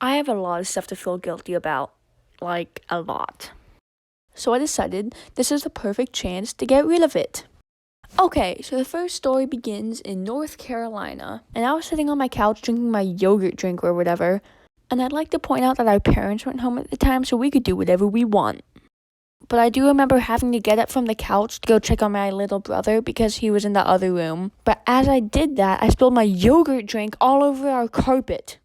I have a lot of stuff to feel guilty about. Like, a lot. So I decided this is the perfect chance to get rid of it. Okay, so the first story begins in North Carolina, and I was sitting on my couch drinking my yogurt drink or whatever, and I'd like to point out that our parents weren't home at the time, so we could do whatever we want. But I do remember having to get up from the couch to go check on my little brother because he was in the other room. But as I did that, I spilled my yogurt drink all over our carpet.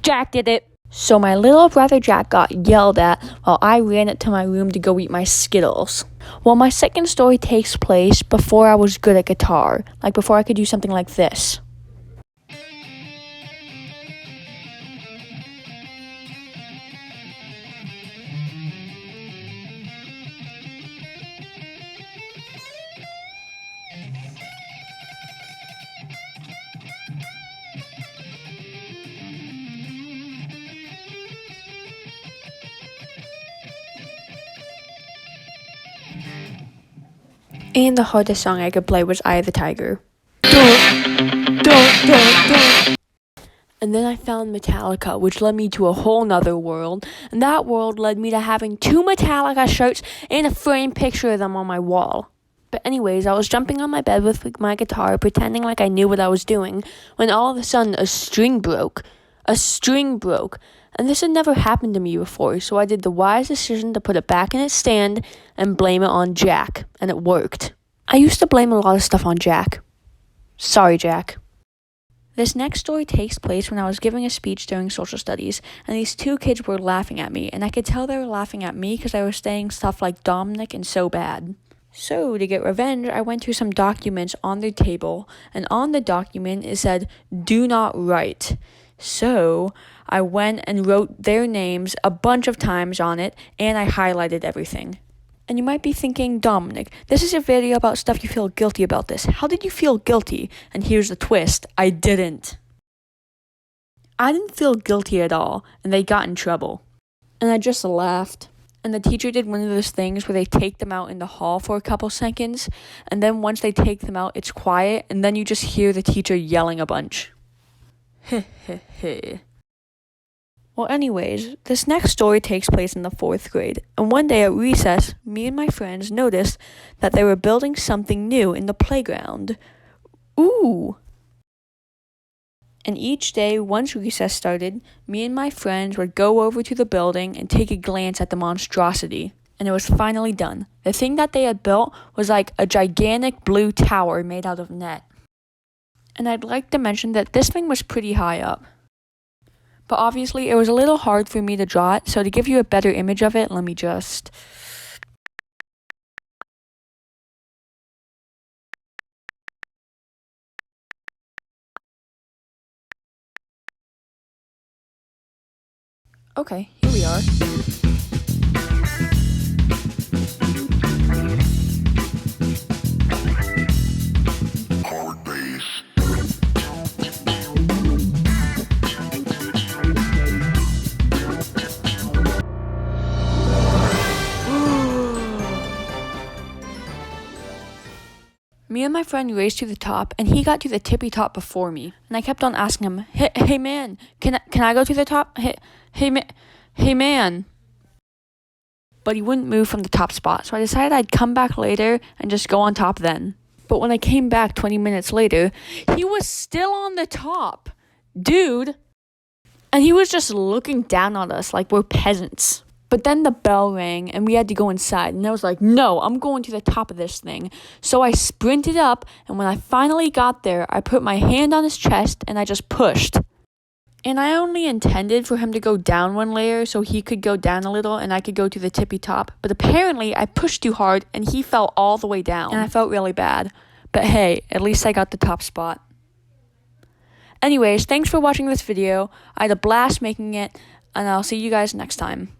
Jack did it. So my little brother Jack got yelled at while I ran up to my room to go eat my Skittles. Well, my second story takes place before I was good at guitar, like before I could do something like this. And the hardest song I could play was Eye of the Tiger. And then I found Metallica, which led me to a whole nother world. And that world led me to having 2 Metallica shirts and a framed picture of them on my wall. But anyways, I was jumping on my bed with my guitar, pretending like I knew what I was doing, when all of a sudden a string broke. And this had never happened to me before, so I did the wise decision to put it back in its stand and blame it on Jack, and it worked. I used to blame a lot of stuff on Jack. Sorry, Jack. This next story takes place when I was giving a speech during social studies, and these 2 kids were laughing at me, and I could tell they were laughing at me because I was saying stuff like Dominic and so bad. So, to get revenge, I went through some documents on their table, and on the document it said, "Do not write." So, I went and wrote their names a bunch of times on it, and I highlighted everything. And you might be thinking, Dominic, this is a video about stuff you feel guilty about this. How did you feel guilty? And here's the twist, I didn't. I didn't feel guilty at all, and they got in trouble. And I just laughed. And the teacher did one of those things where they take them out in the hall for a couple seconds, and then once they take them out, it's quiet, and then you just hear the teacher yelling a bunch. Heh heh heh. Well, anyways, this next story takes place in the 4th grade, and one day at recess, me and my friends noticed that they were building something new in the playground. Ooh! And each day, once recess started, me and my friends would go over to the building and take a glance at the monstrosity. And it was finally done. The thing that they had built was like a gigantic blue tower made out of net. And I'd like to mention that this thing was pretty high up. But obviously, it was a little hard for me to draw it, so to give you a better image of it, let me just... Okay, here we are. Hard bass. Me and my friend raced to the top, and he got to the tippy top before me. And I kept on asking him, hey man, can I go to the top? Hey man. But he wouldn't move from the top spot, so I decided I'd come back later and just go on top then. But when I came back 20 minutes later, he was still on the top. Dude. And he was just looking down on us like we're peasants. But then the bell rang and we had to go inside, and I was like, no, I'm going to the top of this thing. So I sprinted up, and when I finally got there, I put my hand on his chest and I just pushed. And I only intended for him to go down 1 layer so he could go down a little and I could go to the tippy top. But apparently I pushed too hard and he fell all the way down. And I felt really bad. But hey, at least I got the top spot. Anyways, thanks for watching this video. I had a blast making it, and I'll see you guys next time.